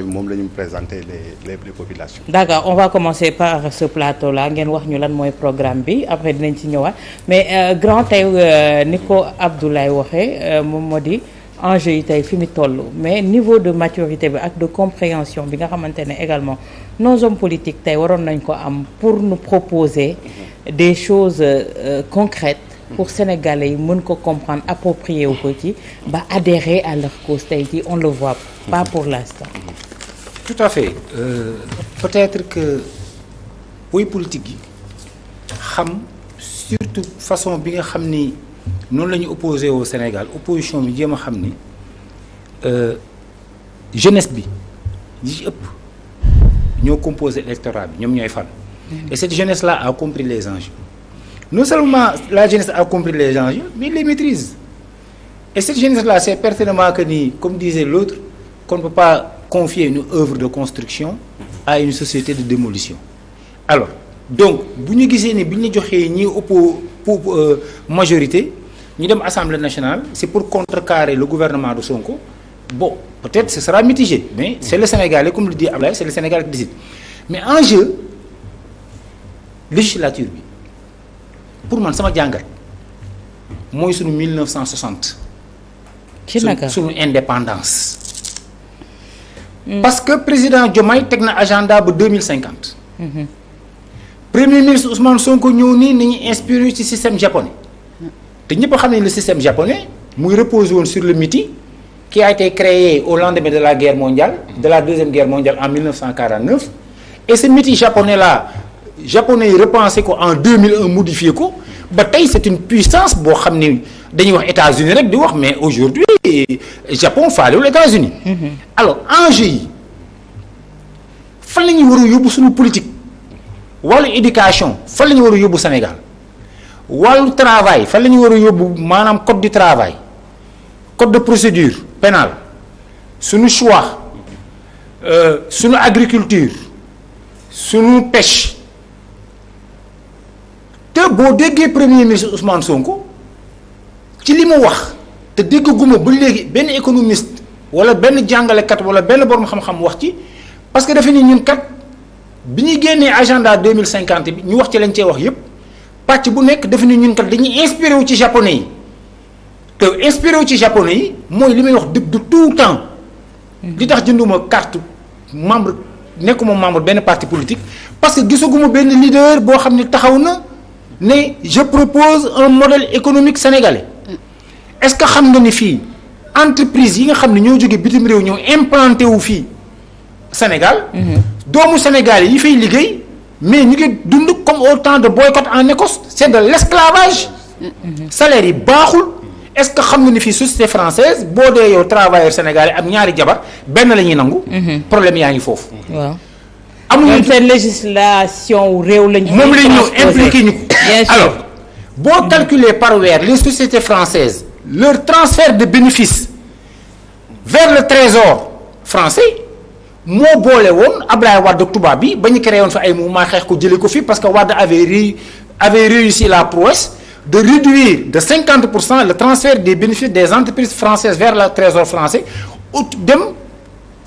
moom la ñu présenter les populations. D'accord, on va commencer par ce plateau là ngeen wax ñu lan mooy programme bi après dinañ ci ñëwaat mais grand tey ni ko Abdoulaye waxee moom moo di enjeu yi tey fi mu toll mais niveau de maturité bi ak de compréhension bi nga xamante ne également nos hommes politiques tey waroon nañ ko am pour nous proposer des choses concrètes pour Sénégalais yi mën ko comprendre approprier wu ko ci ba adhérer à leur cause tey ji on le voit pas pour l'instant. Tout à fait peut-être que woy politique yi xam surtout façon bi nga xam ni noonu la ñu opposé au Sénégal opposition bi jéem a xam ni jeunesse bi ñi ci ëpp ñoo composé électorat bi ñoom ñooy fal. Et cette jeunesse-là a compris les enjeux. Non seulement la jeunesse a compris les enjeux mais il les maîtrise. Et cette jeunesse-là sait pertinemment que ni comme disait l'autre qu'on ne peut pas confier une œuvre de construction à une société de démolition. Alors donc bu ñu gisee ni bu ñu joxee ñi majorité ñu dem Assemblée nationale c'est pour contrecarrer le gouvernement de Sonko. Bon peut-être ce sera mitigé mais c'est le Sénégalais comme le dit Ablaye c'est le Sénégal qui décide. Mais enjeu législature bi pour man sama jàngat mooy sunu 1960. ci naka sunu indépendance. Parce que président Diomaye teg na agenda ba 2050. Premier ministre Ousmane Sonko ñëw nii nañu inspiré ci système japonais. te ñëpp xam ne le système japonais muy reposé woon sur le MITI qui a été créé au lendemain de la guerre mondiale de la deuxième guerre mondiale en 1949 et ce MITI japonais là japonais yi repensé ko en 2001 modifié ko ba tey c'est une puissance boo xam ni dañuy wax États-Unis rek di wax mais aujourd'hui Japon faalewul États-Unis. Alors enjeu yi fan la ñuy war a yóbbu suñu politique wàllu éducation fan la ñu war a yóbbu Sénégal wàllu travail fan la ñu war a yóbbu maanaam code du travail code de procédure pénale suñu choix suñu agriculture suñu pêche te boo déggee premier ministre Ousmane Sonko ci li mu wax te dégg guma ba léegi benn économiste wala benn jàngalekat wala benn borom xam-xam wax ci parce que dafa ni ñun kat bi ñuy génnee agenda 2050 bi ñu wax ci lañ cee wax yépp pàcc bu nekk dafa ni ñun kat dañuy inspiré wu ci japonais yi te inspiré wu ci japonais yi mooy li may wax de tout temps li tax jënduma carte membre nekkuma membre benn parti politique parce que gisaguma benn leader boo xam ne taxaw na ne je propose un modèle économique sénégalais est-ce que xam nga ni fii entreprise yi nga xam ne ñoo jóge bitim réew ñoo implanté wu fii Sénégal doomu Sénégal yi fay liggéey mais ñu ngi dund comme au temps de boycott en Écosse c'est de l'esclavage salaire yi baaxul est-ce que xam nga ni fii société française boo dee yow travailleur sénégalais am ñaari jabar benn la ñuy nangu problème yaa ngi foofu waaw amuñu seen législation réew lañu moom la ñu impliqué ñu bien sûr. alors boo calculer par weer les sociétés françaises leur transfert de bénéfices vers le trésor français moo boole woon Ablaye Wade ak tubaab bi ba ñu créé woon fi ay mouvement xeex ko jëlee ko fi parce que Wade avait réussi la prouesse de réduire de 50% le transfert des bénéfices des entreprises françaises vers le trésor français dem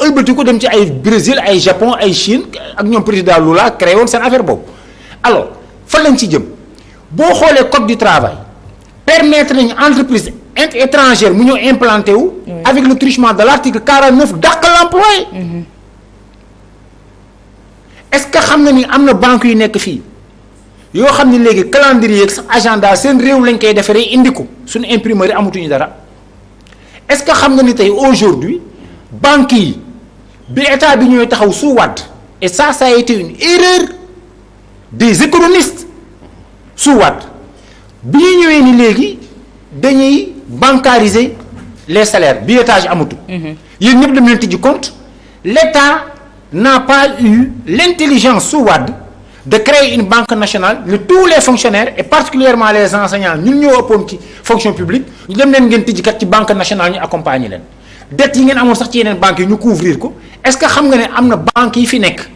ëlbati ko dem ci ay Brésil ay Japon ay Chine ak ñoom président Lula créé woon seen affaire boobu alors fan lañ ci jëm boo xoolee code du travail permettre nañu entreprise étrangère mu ñëw implanté wu avec le truchement de l'article 49 dàq l'employé est-ce que xam nga ni am na banque yu nekk fii yoo xam ne léegi calendrier ak sax agenda seen réew lañ koy defaree indi ko suñu imprimerie amatuñu dara est-ce que xam nga ni tey aujourd'hui banques yi bi état bi ñooy taxaw su Wade et ça a été une erreur des économistes su Wade bi ñu ñëwee ni léegi dañuy bancariser les salaires billetage amatu yéen ñëpp dem leen tijji compte l'État n'a pas eu l'intelligence su Wade de créer une banque nationale de tous les fonctionnaires et particulièrement les enseignants ñun ñoo ëppoon ci fonction publique ñu dem leen ngeen tijji kat ci banque nationale ñu accompagner leen dette yi ngeen amoon sax ci yeneen banques yi ñu couvrir ko est-ce que xam nga ne am na banques yi fi nekk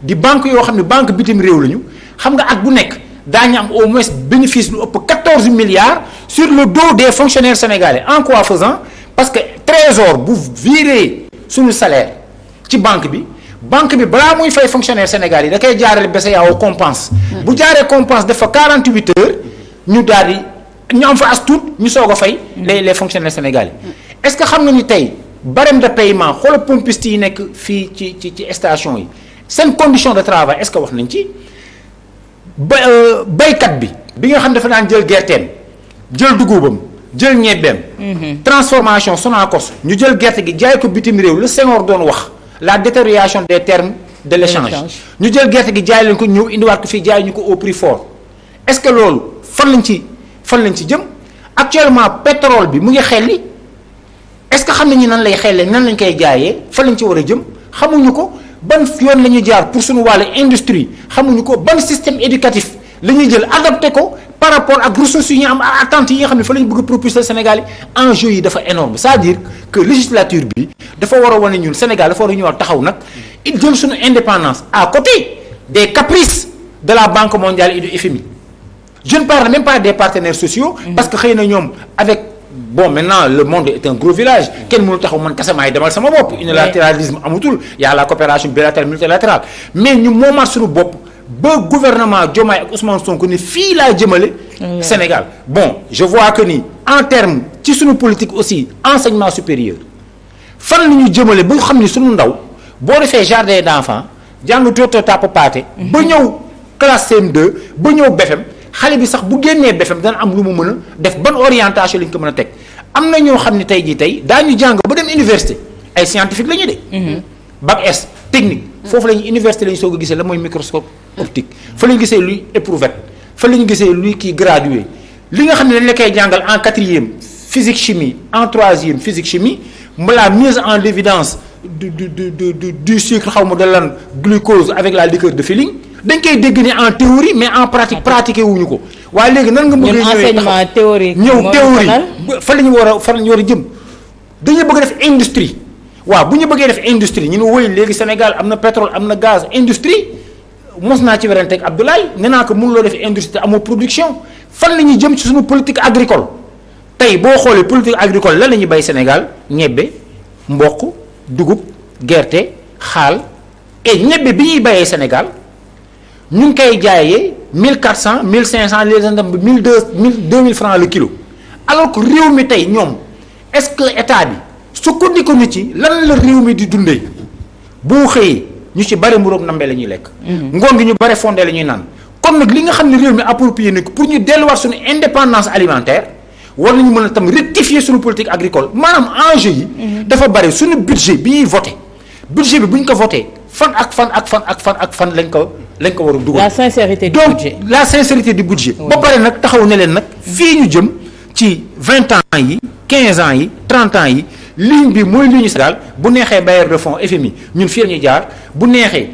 di banque yoo xam ne banque bitim réew lañu xam nga at bu nekk daañu am au moins bénéfice lu ëpp 14 milliards sur le dos des fonctionnaires sénégalais en quoi faisant parce que trésor bu viré suñu salaire ci banque bi balaa muy fay fonctionnaire Sénégal yi da koy jaarale BCEAO compense. bu jaaree compense dafa 48 heures ñu daal di ñu am fa as tuut ñu soog a fay. les fonctionnaires sénégalais. est-ce que xam nga ni tey barème de paiement xoolal pompiste yi nekk fii ci station yi seen condition de travail est-ce que wax nañ ci baykat bi nga xam dafa daan jël gerteem jël dugubam jël ñebbeem. transformation Sonacos ñu jël gerte gi jaay ko bitim réew la Senghor doon wax. la détérioration des termes de l'échange ñu jël gerte gi jaay leen ko ñëw indiwaat ko fii jaay ñu ko au prix fort est-ce que loolu fan lañ ci jëm actuellement pétrole bi mu ngi xelli est-ce que xam nañu nan lay xellee nan lañ koy jaayee fan lañ ci war a jëm xamuñu ko ban yoon la ñuy jaar pour suñu wàllu industrie xamuñu ko ban système éducatif la ñuy jël adapté ko par rapport ak ressources yi ñu am attentes yi nga xam ne fa la ñu bëgg a propulser Sénégal yi enjeu yi dafa énorme c'est-à-dire que législature bi dafa war a wane ñun Sénégal dafa war a ñëwaat taxaw nag it jël suñu indépendance à côté des caprices de la Banque mondiale et du FMI je ne parle même pas des partenaires sociaux parce que xëy na ñoom avec bon maintenant le monde est un gros village kenn mënu taxaw man kese maay demal sama bopp unilatéralisme amatul y a la coopération bilatérale multilatérale mais ñu moomaat suñu bopp ba gouvernement Diomaye ak Ousmane Sonko ni fii laa jëmale Sénégal bon je vois que ni en terme ci suñu politique aussi enseignement supérieur fan la ñu jëmale ba xam ni suñu ndaw boo defee jardin d'enfants jàng toto tàpp paate ba ñëw classe CM2 ba ñëw BFEM xale bi sax bu génnee BFEM dana am lu mu mën a def ban orientation lañ ko mën a teg am na ñoo xam ne tey jii tey daañu jàng ba dem université ay scientifique la ñu de bac S technique foofu la ñu université la ñu soog a gisee la mooy microscope optique fa la ñu gisee luy éprouvette fa la ñu gisee luy kii gradué li nga xam ne dañ la koy jàngal en 4e physique chimie en 3e physique chimie la mise en évidence du sucre xaw ma de lan glucose avec la liqueur de Feeling dañ koy dégg ni en théorie mais en pratique pratiqué wuñu ko waaye léegi nan nga bëgg enseignement théorique ñëw théorie fa la ñu war a jëm dañu bëgg def industrie waaw bu ñu bëggee def industrie ñu ne woy léegi Sénégal am na pétrole am na gaz industrie mos naa ci werante ak Abdoulaye nee naa ko mënuloo def industrie amoo production fan la ñuy jëm ci suñu politique agricole tey boo xoolee politique agricole lan la ñuy bay Sénégal ñebbe mboq dugub gerte xaal et ñebbe bi ñuy bayee Sénégal ñu ngi koy jaayee 1400 1500 les gens dem ba 2000 francs le kilo alors que réew mi tey ñoom est-ce que état bi sukkandiku nit ci lan la réew mi di dundee boo xëyee ñu ci bare mburoog nambe la ñuy lekk. ngoon gi ñu bare fondé la ñuy naan kon nag li nga xam ne réew mi approprié na ko pour ñu delluwaat suñu indépendance alimentaire war nañu mën a tam rectifier suñu politique agricole maanaam enjeu yi. dafa bare suñu budget bi ñuy voté budget bi bu ñu ko voté fan lañ ko war a dugal. la sincérité du budget donc la sincérité du budget. ba pare nag taxaw ne leen nag fii ñu jëm ci 20 ans yi 15 ans yi 30 ans yi. ligne bi mooy ligne Sénégal bu neexee bailleur de fonds FMI ñun fii la ñuy jaar bu neexee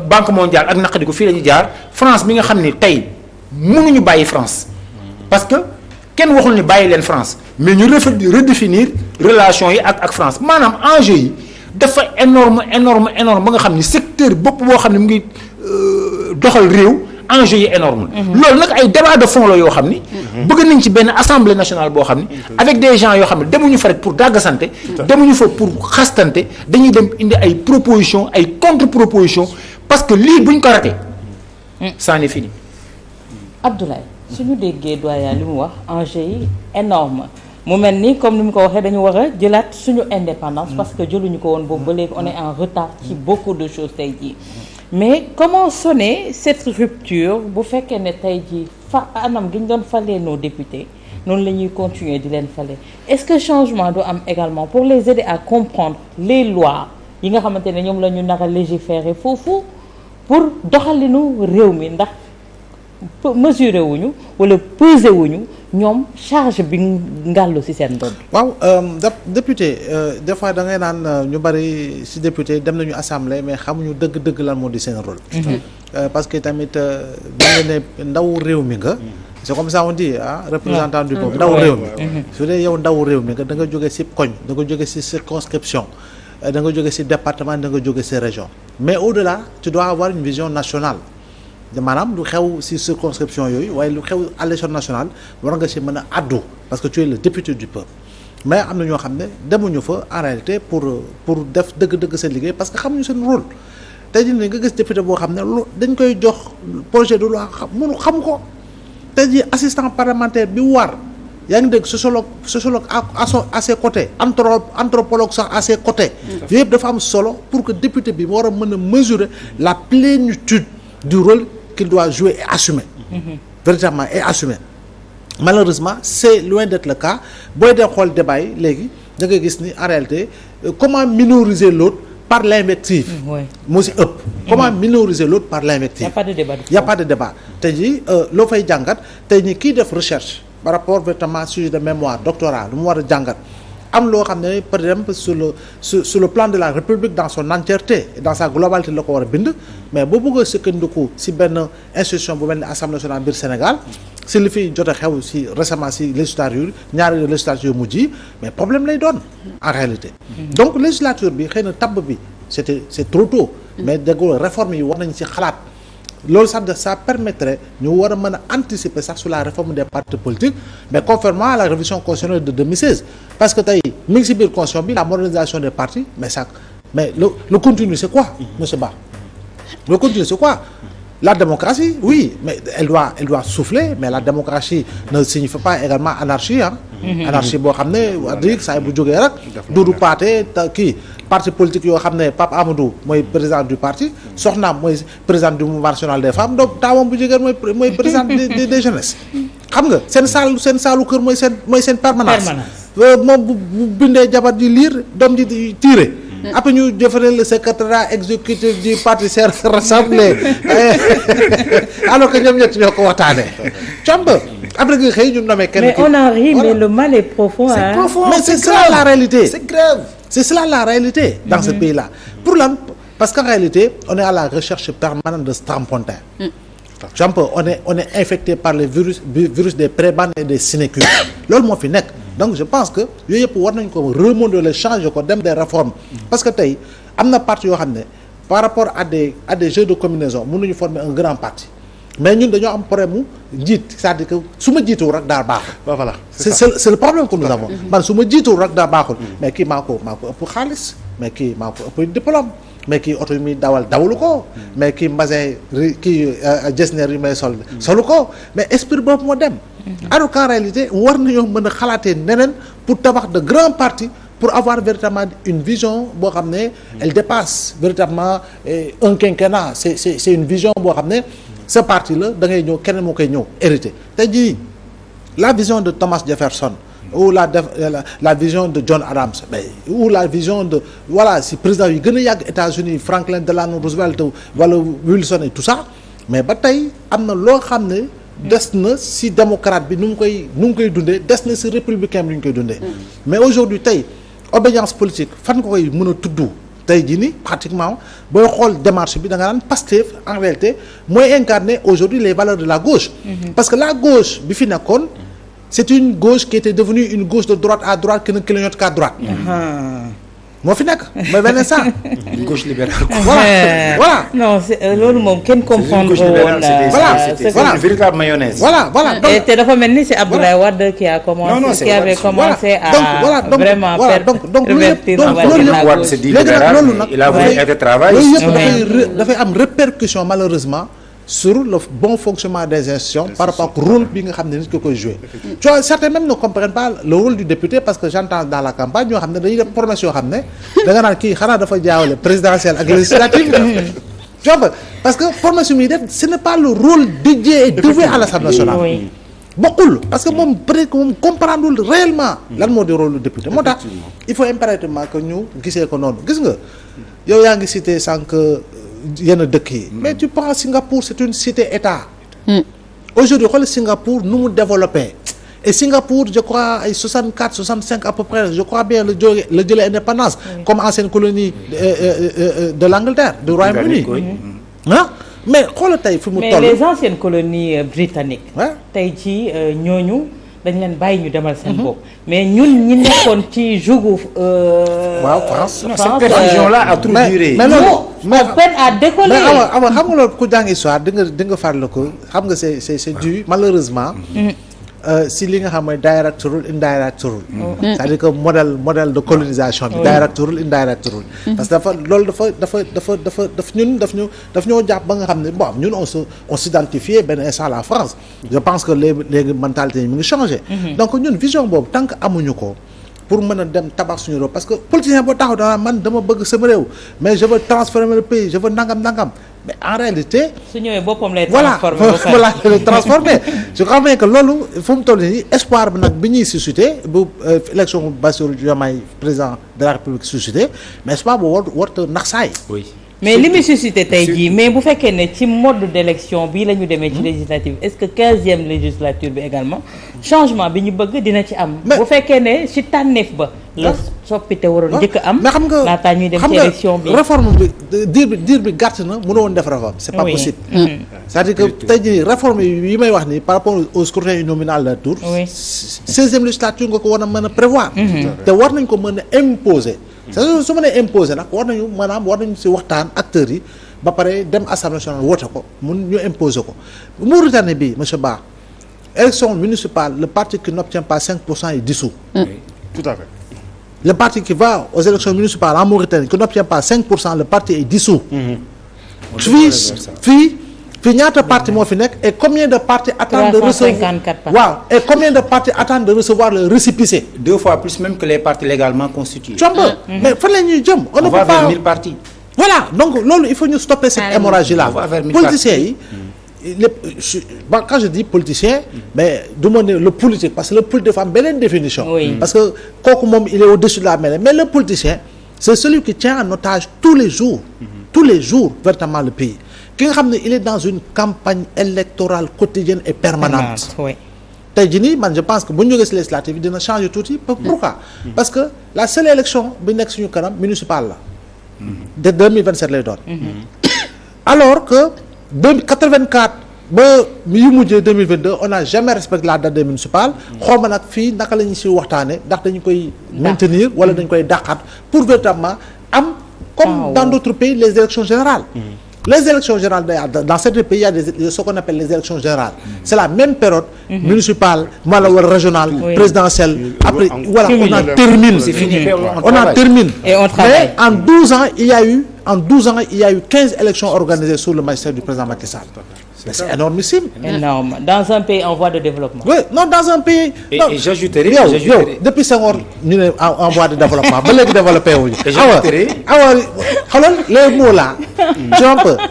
banque mondiale ak naqadi ko fii la ñuy jaar France mi nga xam ni tey mënuñu bàyyi France parce que kenn waxul ni bàyyi leen France mais ñu redéfinir relation yi ak France maanaam enjeu yi dafa énorme ba nga xam ni secteur bopp boo xam ne mu ngi doxal réew enjeu yi énorme loolu nag ay débat de fond la yoo xam ni bëgg nañ ci benn assemblée nationale boo xam ni avec des gens yoo xam ne demuñu fa rek pour dàggasante demuñu fa pour xastante dañuy dem indi ay proposition ay contre proposition parce que lii buñ ko raté ça n'est fini. Abdoulaye suñu déggee doyen li mu wax enjeu yi énorme mu mel ni comme ni mu ko waxee dañu war a jëlaat suñu indépendance parce que jëluñu ko woon boobu ba léegi on est en retard ci beaucoup de choses tey jii mais comment sonner cette rupture bu fekkee ne tey jii anam gi ñu doon falee nos députés noonu la ñuy continuer di leen fale est-ce que changement du am également pour les aider à comprendre les lois yi nga xamante ne ñoom la ñu nar a légiférer foofu pour doxalinu réew mi ndax mesurer wuñu wala peser wuñu ñoom charge bi ngàllu ci seen doon. waaw député des fois da ngay naan ñu bari ci député dem nañu assemblée mais xamuñu dëgg-dëgg lan moo di seen rôle. parce que tamit bi nga ne ndaw réew mi nga. c'est comme ça on dit représentant du peuple ndaw réew mi. su dee yow ndaw réew mi nga da nga jóge ci koñ da nga jóge ci circonscription da nga jóge ci département da nga jóge ci région mais au-delà tu dois avoir une vision nationale. maanaam lu xew ci circonscription yooyu waaye lu xew à l'échelle nationale war nga ci mën a addu parce que tu es le député du peuple mais am na ñoo xam ne demuñu fa en réalité pour def dëgg-dëgg seen liggéey parce que xamuñu seen rôle tey jii nga gis député boo xam ne dañ koy jox projet de loi xam ko tey jii assistant parlementaire bi war yaa ngi dégg sociologue à ses côtés anthropologue sax à ses côtés yooyu yëpp dafa am solo pour que député bi war a mën a mesurer la plénitude du rôle qu'il doit jouer et assumer véritablement et assumer malheureusement c'est loin d'être le cas booy dee xool débat yi léegi da ngay gis ni en réalité comment minoriser l'autre par l'invective moo si ëpp comment minoriser l'autre par l'invective y a pas de débat tey jii loo fay jàngat tey ñi kii def recherche par rapport véritablement sujet de mémoire doctorat lu mu war a jàngat am loo xam ne par exemple sur le plan de la République dans son entièreté dans sa globalité la ko war a bind mais boo bëgg a sukkandiku si benn institution bu mel ni Assemblée nationale biir Sénégal si li fi jot a xew si récemment si législature ñaari législature yu mujj yi mais problème lay doon en réalité donc législature bi xëy na tabb bi c'est trop tôt mais déggoo réforme yi war nañ si xalaat loolu sax ça permettrait ñu war a mën a anticiper sax sur la réforme des partis politiques mais conformément à la révision constitutionnelle de 2016 parce que tey mi ngi si biir constitution bi la modernisation des partis mais le contenu c'est quoi monsieur Ba le contenu c'est quoi la démocratie oui mais elle doit souffler mais la démocratie ne signifie pas également anarchie anarchie boo xam ne wax dëgg saa bu jógee rek Doudou Pathé kii parti politique yoo xam ne Pape Amadou mooy président du parti soxnaam mooy président du mouvement national des femmes donc taawam bu jigéen mooy président des jeunesses xam nga seen saalu kër mooy seen permanence moom bu bindee jabar ji liir doom ji di tiire après ñu defaree le secrétariat exécutif du parti s'est rassemblé alors que ñoom ñett ñoo ko waxtaanee comb après nga xëy ñu nommé kenn mais on en rit mais le mal est profond mais c'est cela la réalité c'est grave c'est cela la réalité dans ce pays-là pour lan parce qu'en réalité on est à la recherche permanente de strapontin on est infecté par les virus des prébendes et des sinécures loolu moo fi nekk donc je pense que yooyu yëpp war nañ ko remodeler changer ko dem des réformes parce que tey am na parti yoo xam ne par rapport à des jeux de combinaison mënuñu former un grand parti mais ñun dañoo am problème mu jiit c'est-à-dire que su ma jiituwul rek daa baaxul. voilà c'est le problème que nous avons. man su ma jiituwul rek daa baaxul. mais kii maa ko ëpp xaalis mais kii maa ko ëpp diplôme mais kii oto yi muy dawalu ko. mais kii mbasin kii jesner yi may solu ko mais esprit boobu moo dem. alors qu'en réalité war nañoo mën a xalaatee neneen pour tabax de grands partis pour avoir véritablement une vision boo xam ne elle dépasse véritablement un quinquennat c'est une vision boo xam ne ce parti là da ngay ñëw keneen moo koy ñëw hérité tey jii la vision de Thomas Jefferson ou la vision de John Adams ou la vision de voilà si président yi gën a yàgg États-Unis Franklin Delano Roosevelt wala Wilson et tout ça mais ba tey am na loo xam ne des na si démocrate bi nu mu koy dundee des na si républicain bi nu ñu koy dundee mais aujourd'hui tey obédience politique fan nga koy mën a tudd tey jii ni pratiquement booy xool démarche bi da nga naan Pastef en réalité mooy incarner aujourd'hui les valeurs de la gauche parce que la gauche bi fi nekkoon c'est une gauche qui était devenue une gauche de droite à droite qui ne clignote qu'à droite moo fi nekk mooy benn ça une gauche libérale voilà non loolu moom kenn comprendre woon c'est une véritable mayonnaise voilà te dafa mel ni c'est Abdoulaye Wade qui a commencé qui avait commencé à vraiment pervertir Wade c'est dit libéral il a voulu être travail yooyu yëpp dafay am répercussion malheureusement sur le bon fonctionnement des institutions par rapport ak rôle bi nga xam ne nit ko koy jouer tu vois certains même ne comprennent pas le rôle du député parce que j'entends dans la campagne ñoo xam ne dañuy def promesse yoo xam ne da nga naan kii xanaa dafa jaawale présidentielle ak législative tu vois parce que promesse yu muy def ce n'est pas le rôle dédié et dévoué à l'Assemblée nationale bokkul parce que moom peut-être que moom comprendre réellement lan moo di rôle du député moo tax il faut impérativement que ñu gisee ko noonu gis nga yow yaa ngi cité sànq yenn dëkk yi mais tu penses Singapour c'est une cité-État aujourd'hui xool Singapour nu mu développé et Singapour je crois ay 64 65 à peu près je crois bien la jëlee indépendance comme ancienne colonie de l'Angleterre du Royaume-Uni mais xoolal tey fi mu toll mais les anciennes colonies britanniques tey ci ñooñu dañ leen bàyyi ñu demal seen bopp mais ñun ñi nekkoon ci jugu France cette perfusion là a trop duré mais loolu on peine à décoller mais xam nga loolu ku jàng histoire di nga farlu ko xam nga c'est dû malheureusement si li nga xam mooy direct rule indirect rule. c'est-à-dire que modèle de colonisation bi. direct rule indirect rule. parce que daf ñoo jàpp ba nga xam ne bon ñun on s'identifiait benn instant la France. je pense que léegi mentalité yi mu ngi changé. donc ñun vision boobu tant que amuñu ko. pour mën a dem tabax suñu réew parce que politicien boo taxaw dana man dama bëgg sama réew mais je veux transformer le pays je veux nangam mais en réalité. su ñëwee boppam lay transformer voilà transformer je crois bien que loolu fu mu toll nii espoir bi nag bi ñuy suscité bu élection Bassirou Diomaye président de la République suscité mais espoir bu warut nax saay. oui. mais li muy suscité tey jii mais bu fekkee ne ci mode d'élection bii la ñu demee ci législative est-ce que 15e législature bi également changement bi ñu bëgg dina ci am. bu fekkee ne ci tànneef ba. la soppite waroon njëkk am. mais xam nga laataa ñuy dem ci élection bi réforme bi diir bi gàtt na mënoo woon def réforme. c'est pas possible. c'est-à-dire que tey jii réforme yi may wax nii par rapport au scrutin uninominal de tour. 16e législature nga ko war a mën a prévoir. te war nañ ko mën a imposer. c'est-à-dire su ma nee imposer nag war nañu si waxtaan acteurs yi ba pare dem assemblée nationale woote ko ñu imposer ko. Mauritanie bi monsieur Ba élection municipale le parti qui n'obtient pas 5% est dissous. Oui, tout à fait. Le parti qui va aux élections municipales en Mauritanie qui n'obtient pas 5% le parti est dissous. fii ñaata parti moo fi nekk et combien de partis attendent de recevoir waaw et combien de partis attendent de recevoir le récépissé. 2 fois plus même que les partis légalement constitués. mais fan la ñuy jëm. on va vers 1000 partis. voilà donc loolu il faut ñu stopper cette hémorragie là. politiciens yi quand je dis politicien mais du ma ne le politique parce que le politique dafa am beneen définition. parce que kooku moom il est au-dessus de la mêlée mais le politicien c'est celui qui tient en otage tous les jours véritablement le pays. ki nga xam ne il est dans une campagne électorale quotidienne et permanente. tey jii nii man je pense que bu ñu jógee si législative dina changer tuuti. pourquoi parce que la seule élection bi nekk suñu kanam municipale la. de 2027 lay doon. alors que 84 ba yu mujjee 2022 on n'a jamais respecté la date des municipales. xaw ma nag fii naka la ñu si waxtaanee ndax dañu koy. maintenir wala dañu koy dàqaat pour véritablement am. comme dans d'autres pays les élections générales. Les élections générales dans certains pays il y a ce qu'on appelle les élections générales. C'est la même période municipale, régionale, présidentielle. Après voilà, on en termine. C'est fini. On en termine. Et on travaille. Mais en 12 ans, il y a eu 15 élections organisées sous le magistère du président Macky Sall. Mais c'est énormissime. Énorme. Dans un pays en voie de développement. Oui, non, dans un pays. Et j'ajouterai. Depuis 5 ans, nous sommes en voie de développement. Et j'ajouterai. Les mots là,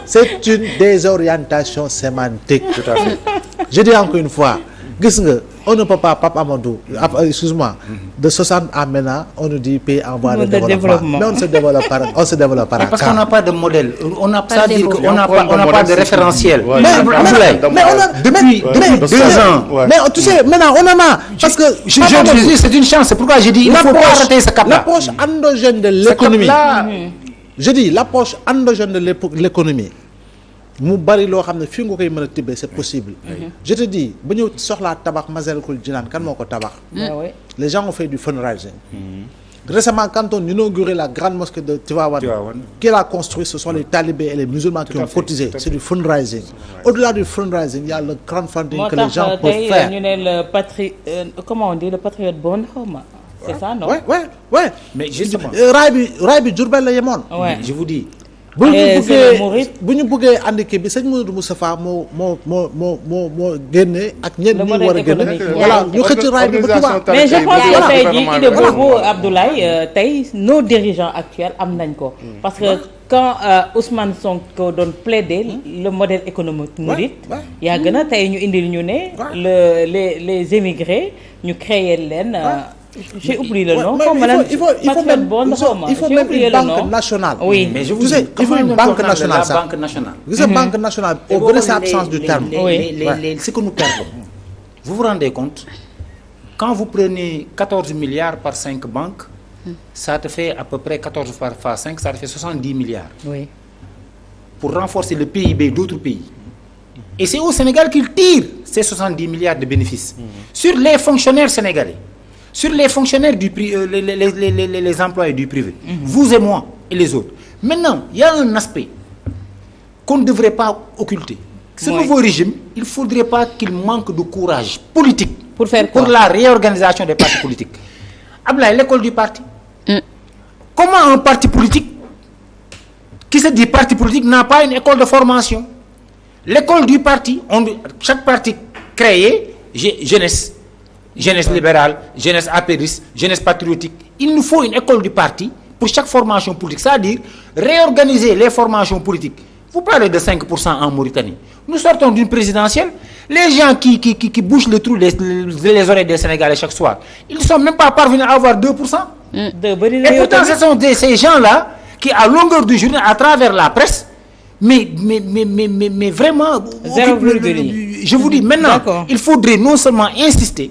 c'est une désorientation sémantique. Tout à fait. Je dis encore une fois, on ne peut pas, Papa Amadou, excuse-moi, de 60 à maintenant, on nous dit pays en voie de développement. Mais on se développe par parce qu'on n'a pas de modèle. On n'a pas dire qu'on n'a pas de référentiel. Mais depuis 2 ans. Mais tu sais, maintenant, on en a. Parce que je dis, c'est une chance. C'est pourquoi j'ai dit, il ne faut pas arrêter ce cap-là. L'approche endogène de l'économie. Je dis, l'approche endogène de l'économie. mu bari loo xam ne fii nga koy mën a tibbee c'est possible. Je te dis ba ñëw soxlaa tabax Massalikul Jinaan kan moo ko tabax. Les gens ont fait du fundraising. Récemment, quand on inaugurait la grande mosquée de Tivaouane, qui l'a construit, ce sont les talibés et les musulmans qui ont cotisé. C'est du fundraising. Au-delà du fundraising, il y a le crowdfunding que les gens peuvent faire. Comment on dit, le patriote bon c'est ça, non? Ouais. Mais justement. raay bi Diourbel la yemoon. Je vous dis. bu ñu bëggee andi kii bi sëñ Modou Moustapha moo génne ak ñenn ñi war a génne voilà ñu xëcc raay bi ba Touba. mais je pense que tey jii idée boobu Abdoulaye tey nos dirigeants actuels am nañ ko parce que quand Ousmane Sonko doon plaider le modèle économique mouride yàgg na tey ñu indil ñu ne les émigrés ñu créer leen j'ai oublié le nom. Il faut même une banque nationale. Oui, mais je vous dis, il faut une banque nationale. La banque nationale. Vous savez, banque nationale, au vrai absence du terme. Ce que nous perdons. Vous vous rendez compte, quand vous prenez 14 milliards par 5 banques, ça te fait à peu près 14 par 5, ça te fait 70 milliards. Oui. Pour renforcer le PIB d'autres pays. Et c'est au Sénégal qu'ils tirent ces 70 milliards de bénéfices. Sur les fonctionnaires sénégalais. Sur les fonctionnaires du les employés du privé, vous et moi et les autres. Maintenant, il y a un aspect qu'on ne devrait pas occulter. Ce nouveau régime, il ne faudrait pas qu'il manque de courage politique. Pour faire quoi? Pour la réorganisation des partis politiques. Ablaye, l'école du parti. Comment un parti politique qui se dit parti politique n'a pas une école de formation? L'école du parti, chaque parti créé, jeunesse libérale, jeunesse apériste, jeunesse patriotique. Il nous faut une école du parti pour chaque formation politique, c'est-à-dire réorganiser les formations politiques. Vous parlez de 5% en Mauritanie. Nous sortons d'une présidentielle. Les gens qui bouchent le trou les oreilles des Sénégalais chaque soir, ils ne sont même pas parvenus à avoir 2%. Et pourtant, ce sont ces gens-là qui, à longueur de journée, à travers la presse, mais vraiment... Je vous dis, maintenant, il faudrait non seulement insister,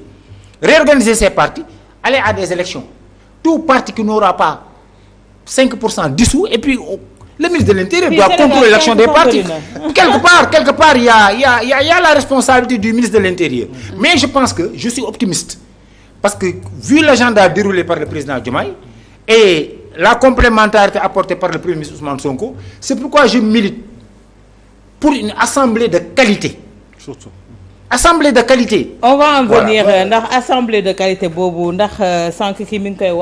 réorganiser ces partis, aller à des élections. Tout parti qui n'aura pas 5% dissous, et puis le ministre de l'Intérieur doit contrôler l'action des partis. Quelque part, il y a la responsabilité du ministre de l'Intérieur. Mais je pense que je suis optimiste. Parce que, vu l'agenda déroulé par le président Diomaye, et la complémentarité apportée par le Premier ministre Ousmane Sonko, c'est pourquoi je milite pour une assemblée de qualité. Surtout. Assemblée de qualité. On va en venir ndax assemblée de qualité boobu ndax sànq ki mi ngi koy wax